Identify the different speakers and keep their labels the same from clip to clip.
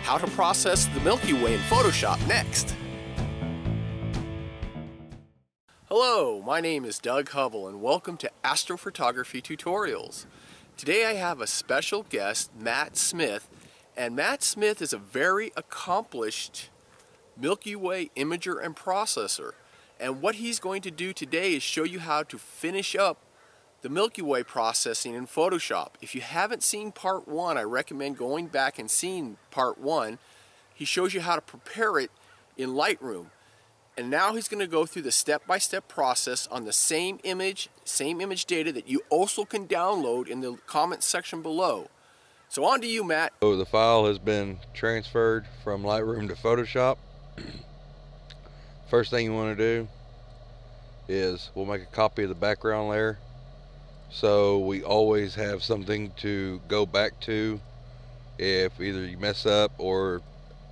Speaker 1: how to process the Milky Way in Photoshop next. Hello, my name is Doug Hubble and welcome to Astrophotography Tutorials. Today I have a special guest, Matt Smith, and Matt Smith is a very accomplished Milky Way imager and processor. And what he's going to do today is show you how to finish up the Milky Way processing in Photoshop. If you haven't seen part 1, I recommend going back and seeing part 1. He shows you how to prepare it in Lightroom. And now he's going to go through the step-by-step process on the same image data that you also can download in the comment section below. So on to you, Matt.
Speaker 2: So the file has been transferred from Lightroom to Photoshop. First thing you want to do is we'll make a copy of the background layer, so we always have something to go back to if either you mess up, or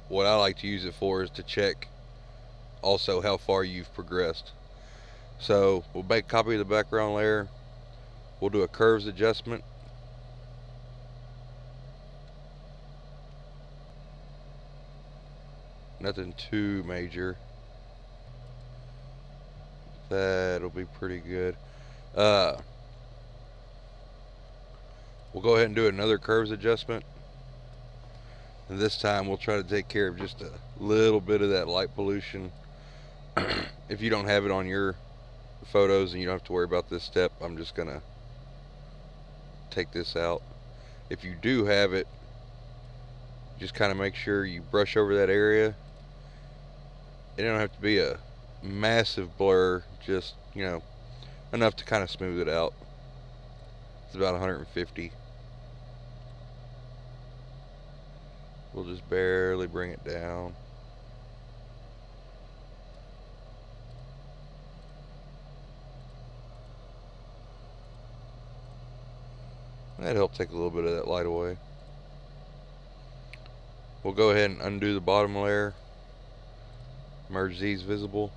Speaker 2: what I like to use it for is to check also how far you've progressed. So we'll make a copy of the background layer. We'll do a curves adjustment. Nothing too major. That'll be pretty good. We'll go ahead and do another curves adjustment, and this time we'll try to take care of just a little bit of that light pollution. If you don't have it on your photos and you don't have to worry about this step, I'm just gonna take this out. If you do have it, just kind of make sure you brush over that area. It don't have to be a massive blur, just, you know, enough to kind of smooth it out. It's about 150. We'll just barely bring it down. That helped take a little bit of that light away. We'll go ahead and undo the bottom layer. Merge these visible.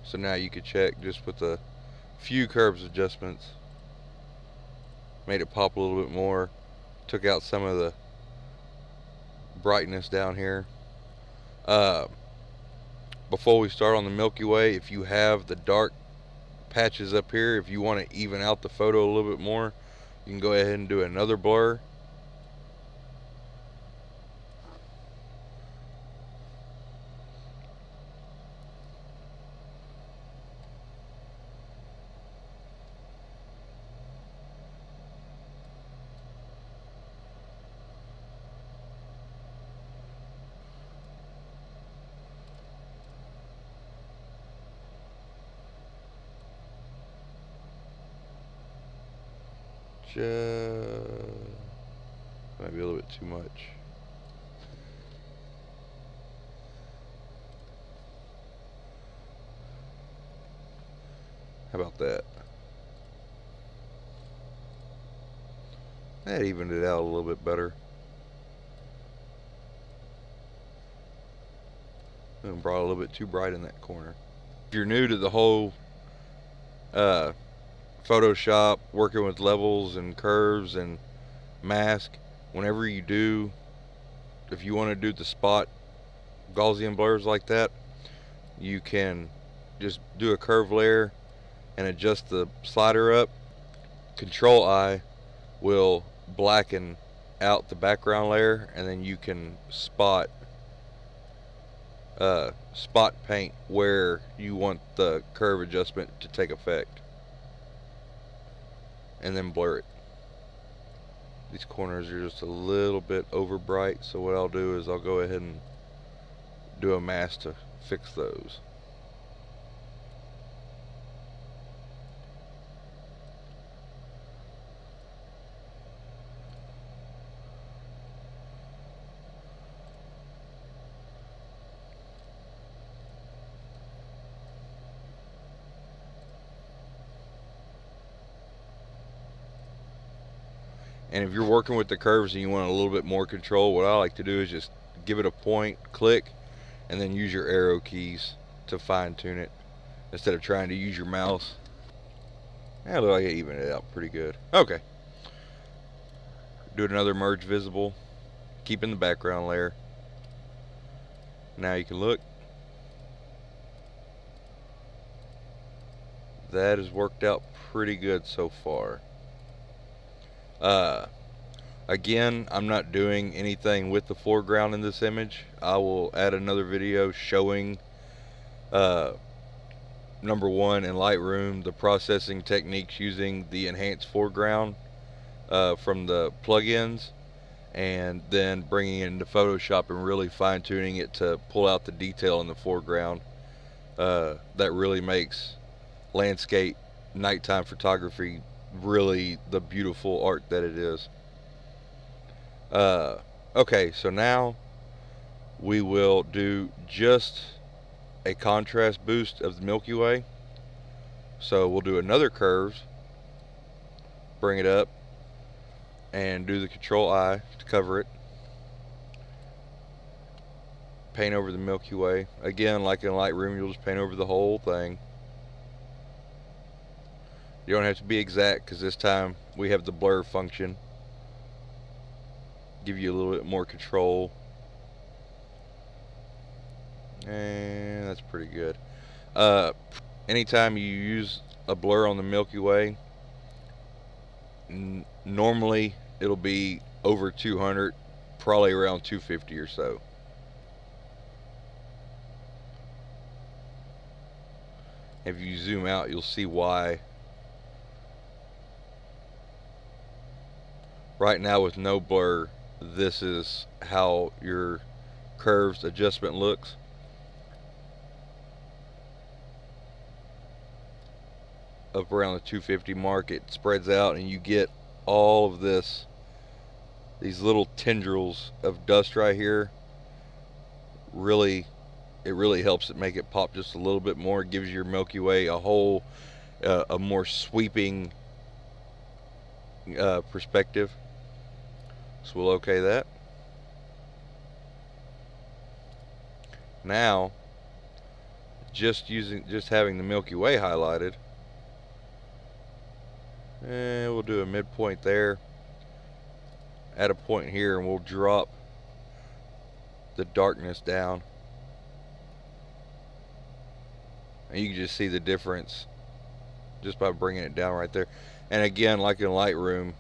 Speaker 2: So now you could check just with a few curves adjustments. Made it pop a little bit more. Took out some of the brightness down here. Before we start on the Milky Way, if you have the dark patches up here, if you want to even out the photo a little bit more, you can go ahead and do another blur. Might be a little bit too much. How about that? That evened it out a little bit better. And brought a little bit too bright in that corner. If you're new to the whole Photoshop, working with levels and curves and mask, whenever you do, if you want to do the spot Gaussian blurs like that, you can just do a curve layer and adjust the slider up. Control I will blacken out the background layer, and then you can spot paint where you want the curve adjustment to take effect, and then blur it. These corners are just a little bit over bright, so what I'll do is I'll go ahead and do a mask to fix those. And if you're working with the curves and you want a little bit more control, what I like to do is just give it a point, click, and then use your arrow keys to fine tune it instead of trying to use your mouse. It looks like it evened it out pretty good. Okay. Do another merge visible, keeping the background layer. Now you can look. That has worked out pretty good so far. Again, I'm not doing anything with the foreground in this image. I will add another video showing number one in Lightroom the processing techniques using the enhanced foreground from the plugins, and then bringing it into Photoshop and really fine-tuning it to pull out the detail in the foreground that really makes landscape nighttime photography really the beautiful art that it is. Okay, so now we will do just a contrast boost of the Milky Way. So we'll do another curves, bring it up, and do the Control I to cover it. Paint over the Milky Way. Again, like in Lightroom, you'll just paint over the whole thing. You don't have to be exact, because this time we have the blur function. Give you a little bit more control. And that's pretty good. Anytime you use a blur on the Milky Way, normally it'll be over 200, probably around 250 or so. If you zoom out, you'll see why. Right now with no blur, this is how your curves adjustment looks. Up around the 250 mark, it spreads out and you get all of this, these little tendrils of dust right here. It really helps it make it pop just a little bit more. It gives your Milky Way a whole a more sweeping perspective. So we'll okay that. Now, just having the Milky Way highlighted, and we'll do a midpoint there, add a point here, and we'll drop the darkness down. And you can just see the difference just by bringing it down right there. And again, like in Lightroom,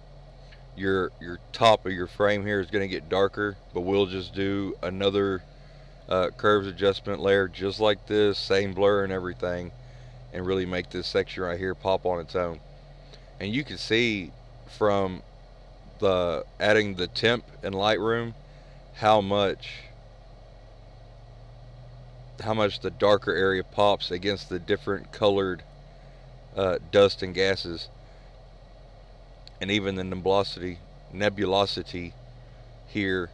Speaker 2: your top of your frame here is going to get darker, but we'll just do another curves adjustment layer just like this, same blur and everything, and really make this section right here pop on its own. And you can see from the adding the temp in Lightroom how much the darker area pops against the different colored dust and gases. And even the nebulosity here,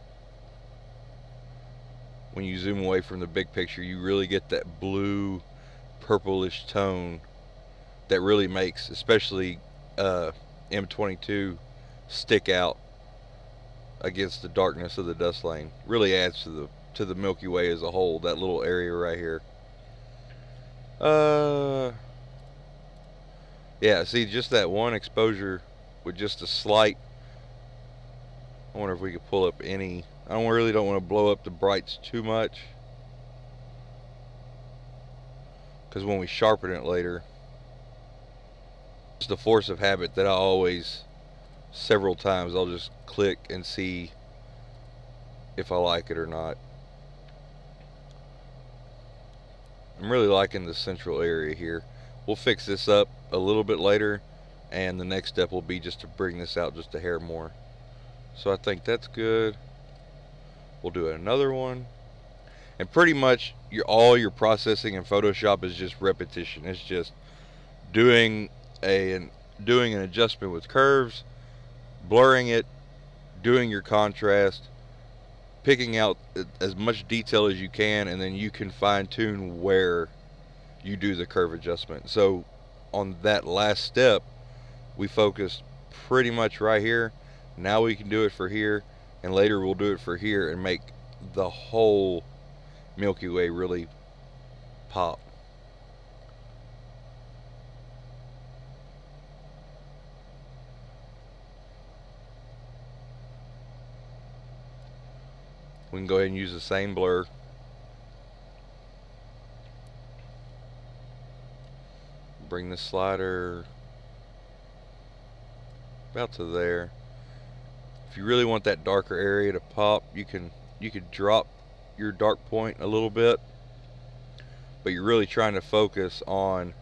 Speaker 2: when you zoom away from the big picture, you really get that blue purplish tone that really makes especially M22 stick out against the darkness of the dust lane. Really adds to the Milky Way as a whole, that little area right here. Yeah, see, just that one exposure with just a slight, I wonder if we could pull up any, really don't want to blow up the brights too much, because when we sharpen it later, it's the force of habit that I always, several times, I'll just click and see if I like it or not. I'm really liking the central area here. We'll fix this up a little bit later, and the next step will be just to bring this out just a hair more. So I think that's good. We'll do another one. And pretty much all your processing in Photoshop is just repetition. It's just doing an adjustment with curves, blurring it, doing your contrast, picking out as much detail as you can, and then you can fine-tune where you do the curve adjustment. So on that last step, we focused pretty much right here. Now we can do it for here, and later we'll do it for here and make the whole Milky Way really pop. We can go ahead and use the same blur. Bring the slider about to there. If you really want that darker area to pop, you could drop your dark point a little bit, but you're really trying to focus on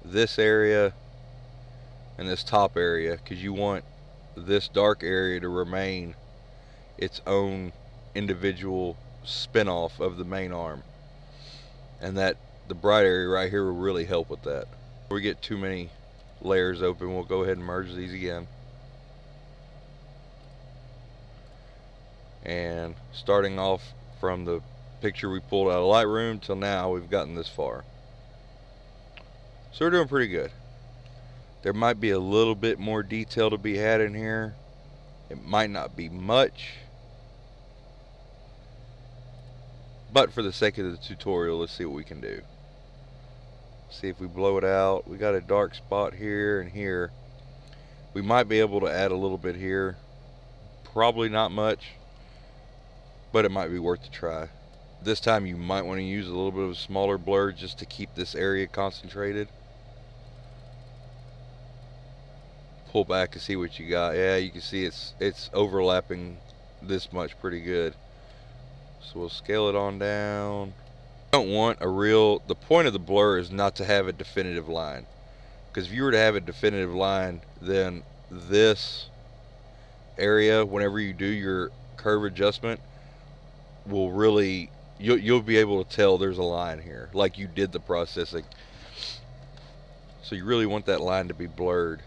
Speaker 2: this area and this top area, because you want this dark area to remain its own individual spin-off of the main arm, and that the bright area right here will really help with that. If we get too many layers open, we'll go ahead and merge these again. And starting off from the picture we pulled out of Lightroom till now, we've gotten this far. So we're doing pretty good. There might be a little bit more detail to be had in here. It might not be much, but for the sake of the tutorial, let's see what we can do. See if we blow it out. We got a dark spot here and here. We might be able to add a little bit here. Probably not much, but it might be worth a try. This time you might want to use a little bit of a smaller blur just to keep this area concentrated. Pull back and see what you got. Yeah, you can see it's overlapping this much pretty good. So we'll scale it on down. Don't want the point of the blur is not to have a definitive line, because if you were to have a definitive line, then this area, whenever you do your curve adjustment, will really, you'll be able to tell there's a line here, like you did the processing. So you really want that line to be blurred,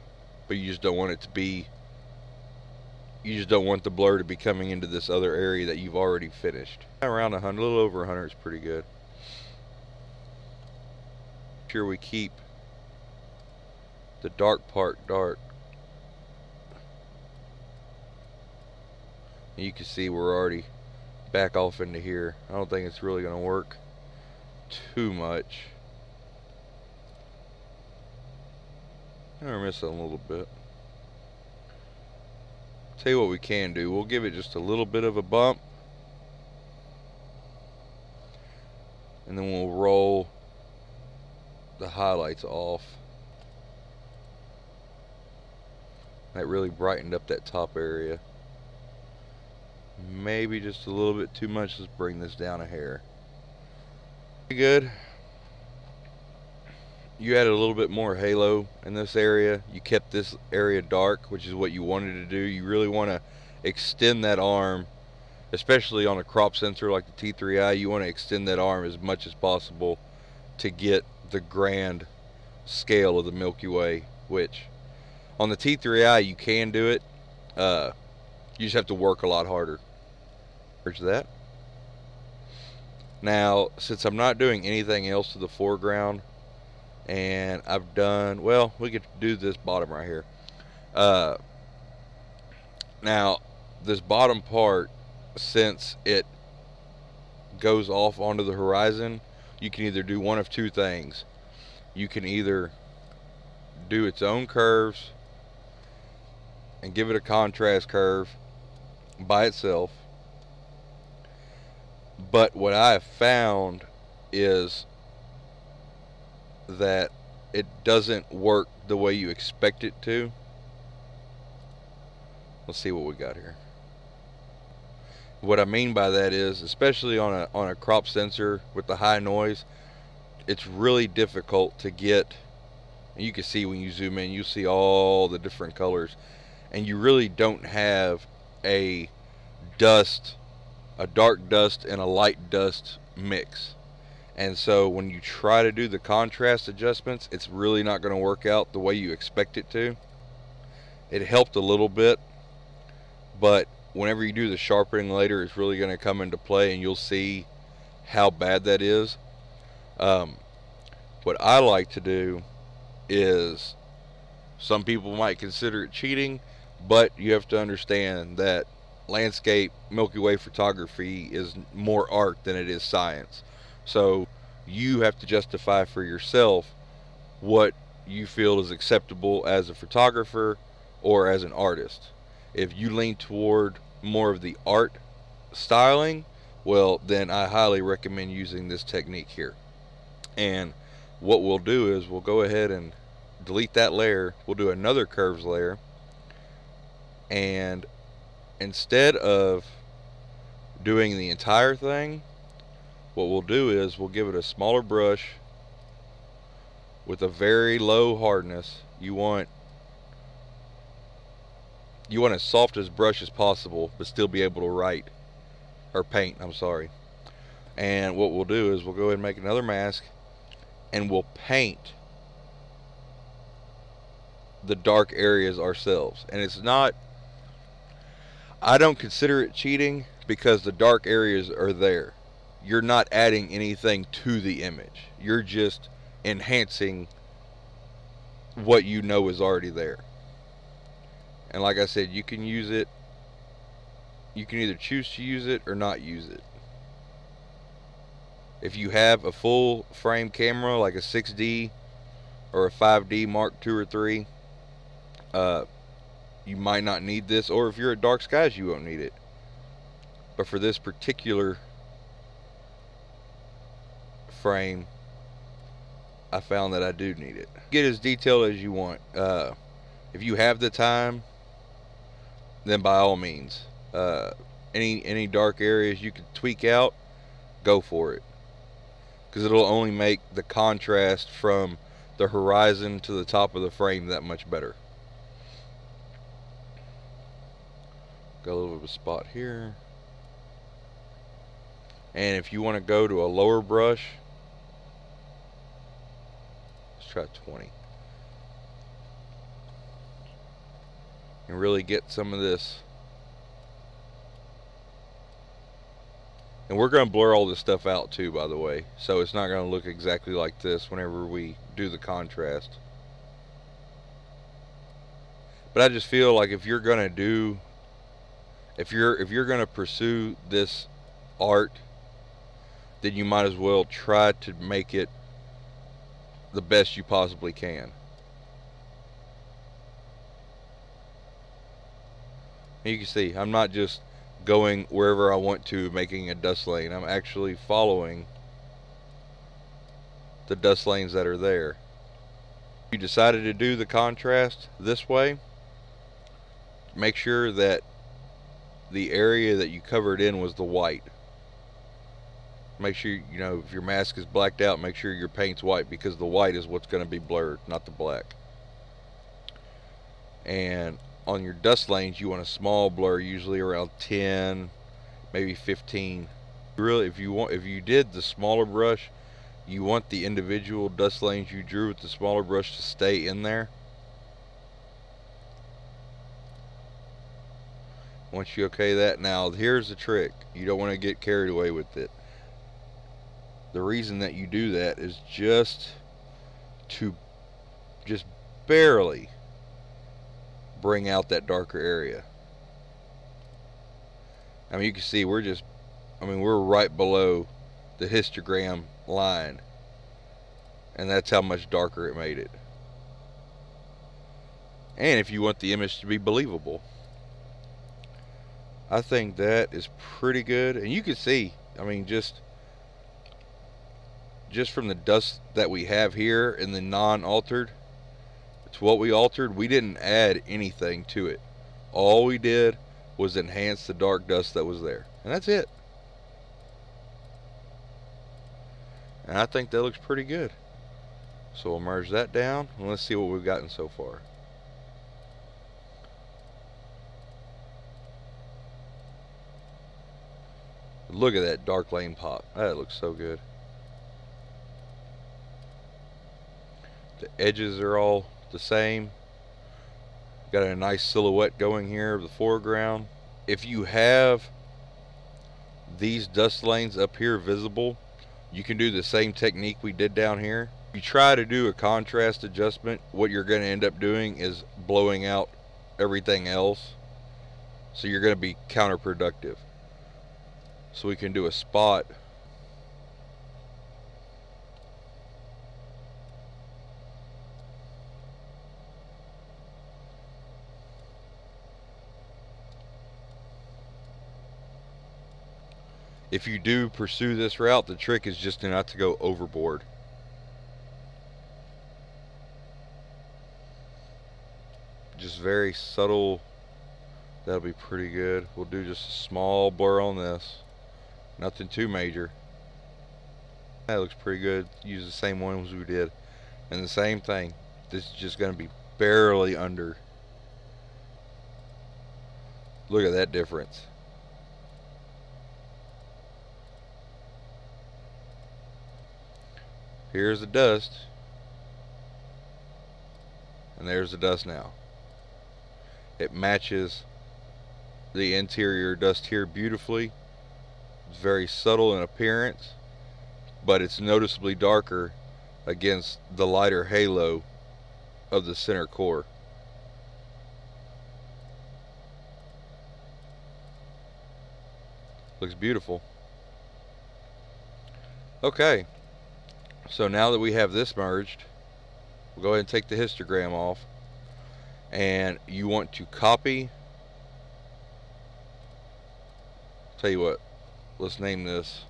Speaker 2: but you just don't want it to be, you just don't want the blur to be coming into this other area that you've already finished. Around 100, a little over 100 is pretty good. Sure we keep the dark part dark. And you can see we're already back off into here. I don't think it's really going to work too much. We're missing a little bit. Tell you what we can do. We'll give it just a little bit of a bump, and then we'll roll the highlights off. That really brightened up that top area. Maybe just a little bit too much. Let's bring this down a hair. Pretty good. You added a little bit more halo in this area. You kept this area dark, which is what you wanted to do. You really want to extend that arm, especially on a crop sensor like the T3i. You want to extend that arm as much as possible to get the grand scale of the Milky Way, which on the T3i you can do it. You just have to work a lot harder. There's that. Now, since I'm not doing anything else to the foreground, and I've done, well, we could do this bottom right here. Now, this bottom part, since it goes off onto the horizon, you can either do one of two things. You can either do its own curves and give it a contrast curve by itself, but what I have found is that it doesn't work the way you expect it to. Let's see what we got here. What I mean by that is, especially on a crop sensor with the high noise, it's really difficult to get, and you can see when you zoom in, you see all the different colors, and you really don't have a dark dust and a light dust mix. And so when you try to do the contrast adjustments, it's really not going to work out the way you expect it to. It helped a little bit, but whenever you do the sharpening later, it's really going to come into play, and you'll see how bad that is. What I like to do is, some people might consider it cheating, but you have to understand that landscape Milky Way photography is more art than it is science. So you have to justify for yourself what you feel is acceptable as a photographer or as an artist. If you lean toward more of the art styling, well, then I highly recommend using this technique here. And what we'll do is we'll go ahead and delete that layer. We'll do another curves layer, and instead of doing the entire thing, what we'll do is we'll give it a smaller brush with a very low hardness. You want as soft as brush as possible, but still be able to write or paint, I'm sorry. And what we'll do is we'll go ahead and make another mask, and we'll paint the dark areas ourselves. And it's not, I don't consider it cheating, because the dark areas are there. You're not adding anything to the image. You're just enhancing what you know is already there. And like I said, you can use it, you can either choose to use it or not use it. If you have a full frame camera like a 6D or a 5D Mark II or 3, you might not need this, or if you're at dark skies, you won't need it. But for this particular frame, I found that I do need it. Get as detailed as you want. If you have the time, then by all means, any dark areas you can tweak out, go for it, because it'll only make the contrast from the horizon to the top of the frame that much better. Got a little bit of a spot here. And if you want to go to a lower brush, let's try 20. And really get some of this. And we're going to blur all this stuff out too, by the way. So it's not going to look exactly like this whenever we do the contrast. But I just feel like if you're going to do, if you're going to pursue this art, then you might as well try to make it the best you possibly can. And you can see I'm not just going wherever I want to, making a dust lane. I'm actually following the dust lanes that are there. If you decided to do the contrast this way, make sure that the area that you covered in was the white. Make sure, you know, if your mask is blacked out, make sure your paint's white, because the white is what's going to be blurred, not the black. And on your dust lanes, you want a small blur, usually around 10, maybe 15. Really, if you did the smaller brush, you want the individual dust lanes you drew with the smaller brush to stay in there. Once you okay that, now here's the trick. You don't want to get carried away with it. The reason that you do that is just to barely bring out that darker area. I mean, you can see we're right below the histogram line, and that's how much darker it made it. And if you want the image to be believable, I think that is pretty good. And you can see, I mean, just from the dust that we have here in the non-altered, it's what we altered. We didn't add anything to it. All we did was enhance the dark dust that was there, and that's it. And I think that looks pretty good. So we'll merge that down, and let's see what we've gotten so far. Look at that dark lane pop. That looks so good. The edges are all the same. Got a nice silhouette going here of the foreground. If you have these dust lanes up here visible, you can do the same technique we did down here. If you try to do a contrast adjustment, what you're going to end up doing is blowing out everything else. So you're going to be counterproductive. So we can do a spot. If you do pursue this route, the trick is just not to go overboard. Just very subtle. That'll be pretty good. We'll do just a small blur on this. Nothing too major. That looks pretty good. Use the same ones we did. And the same thing. This is just going to be barely under. Look at that difference. Here's the dust. And there's the dust now. It matches the interior dust here beautifully. It's very subtle in appearance, but it's noticeably darker against the lighter halo of the center core. Looks beautiful. Okay, so now that we have this merged, we'll go ahead and take the histogram off, and you want to copy. Tell you what, let's name this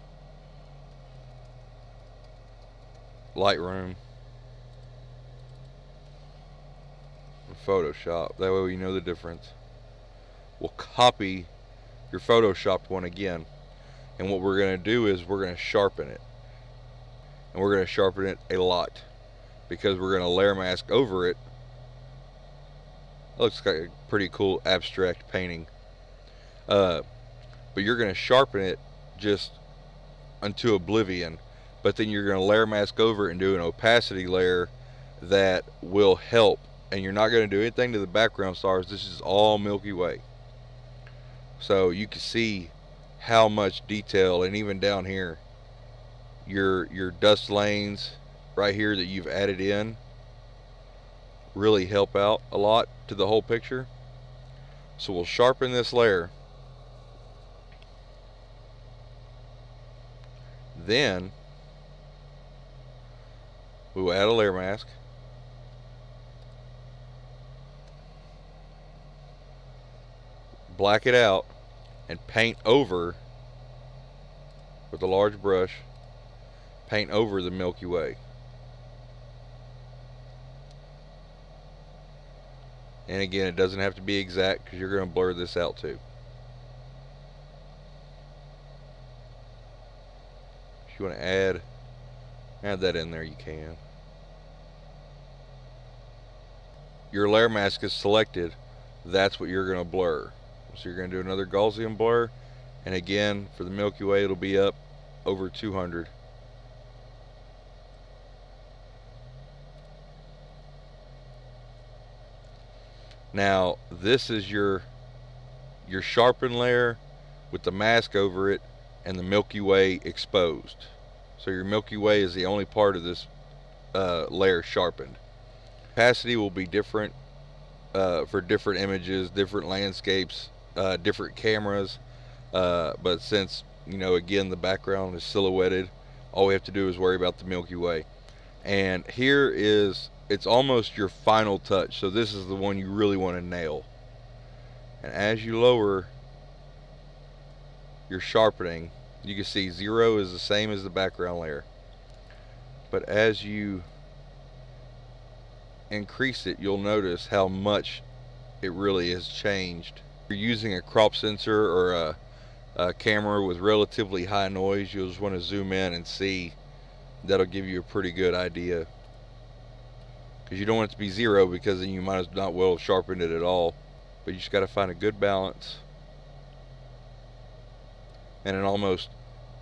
Speaker 2: Lightroom and Photoshop. That way we know the difference. We'll copy your photoshopped one again, and what we're going to do is we're going to sharpen it, and we're going to sharpen it a lot because we're going to layer mask over it. It looks like a pretty cool abstract painting, but you're going to sharpen it just unto oblivion, but then you're going to layer mask over it and do an opacity layer that will help, and you're not going to do anything to the background stars. This is all Milky Way, so you can see how much detail, and even down here your dust lanes right here that you've added in really help out a lot to the whole picture. So we'll sharpen this layer, then we will add a layer mask, black it out, and paint over with a large brush, paint over the Milky Way. And again, it doesn't have to be exact because you're going to blur this out too. If you want to add that in there, you can. Your layer mask is selected. That's what you're going to blur. So you're going to do another Gaussian blur, and again for the Milky Way it'll be up over 200. Now this is your sharpened layer with the mask over it and the Milky Way exposed. So your Milky Way is the only part of this layer sharpened. Opacity will be different for different images, different landscapes, different cameras, but since, you know, again the background is silhouetted, all we have to do is worry about the Milky Way. And here is, it's almost your final touch, so this is the one you really want to nail. And as you lower your sharpening, you can see 0 is the same as the background layer, but as you increase it, you'll notice how much it really has changed. If you're using a crop sensor or a camera with relatively high noise, you'll just want to zoom in and see. That'll give you a pretty good idea, because you don't want it to be 0, because then you might as not well sharpen it at all. But you just got to find a good balance and an almost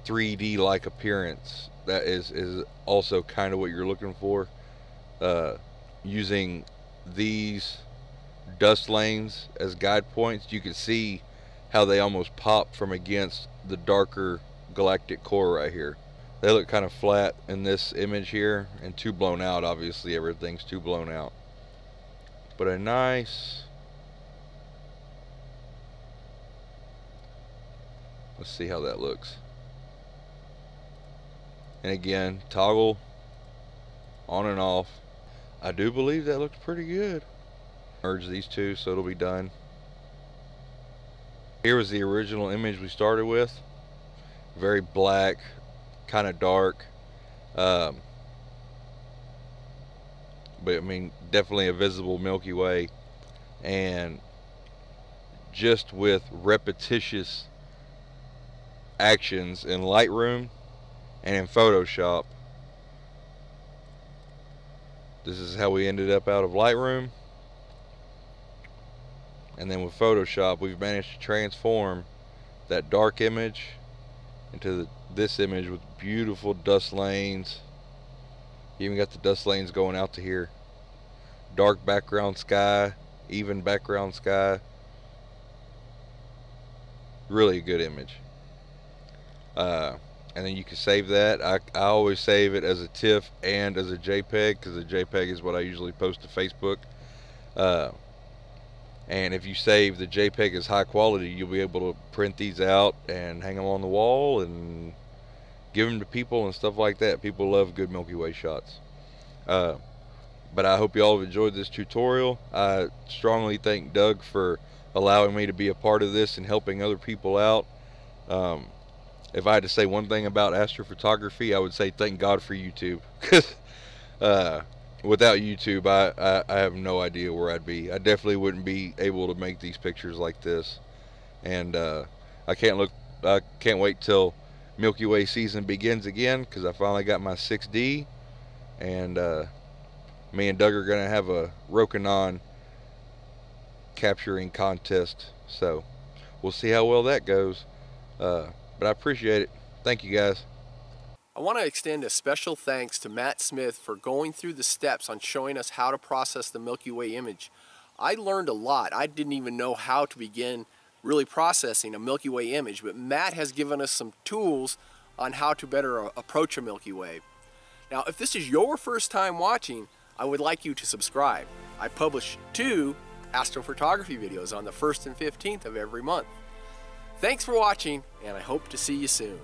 Speaker 2: 3D like appearance. That is also kind of what you're looking for. Using these dust lanes as guide points, you can see how they almost pop from against the darker galactic core right here. They look kind of flat in this image here and too blown out. Obviously everything's too blown out, but a nice, let's see how that looks. And again, toggle on and off. I do believe that looks pretty good. Merge these two so it'll be done. Here was the original image we started with, very black, kind of dark. But I mean, definitely a visible Milky Way. And just with repetitious actions in Lightroom and in Photoshop, this is how we ended up out of Lightroom. And then with Photoshop, we've managed to transform that dark image into this image with beautiful dust lanes. You even got the dust lanes going out to here. Dark background sky, even background sky. Really a good image. And then you can save that. I always save it as a TIFF and as a JPEG, because a JPEG is what I usually post to Facebook. And if you save the JPEG as high quality, you'll be able to print these out and hang them on the wall and give them to people and stuff like that. People love good Milky Way shots. But I hope you all have enjoyed this tutorial. I strongly thank Doug for allowing me to be a part of this and helping other people out. If I had to say one thing about astrophotography, I would say thank God for YouTube. Because without YouTube, I have no idea where I'd be. I definitely wouldn't be able to make these pictures like this. And I can't wait till Milky Way season begins again, because I finally got my 6D. And me and Doug are going to have a Rokinon capturing contest. So we'll see how well that goes. But I appreciate it. Thank you, guys.
Speaker 1: I want to extend a special thanks to Matt Smith for going through the steps on showing us how to process the Milky Way image. I learned a lot. I didn't even know how to begin really processing a Milky Way image, but Matt has given us some tools on how to better approach a Milky Way. Now, if this is your first time watching, I would like you to subscribe. I publish 2 astrophotography videos on the 1st and 15th of every month. Thanks for watching, and I hope to see you soon.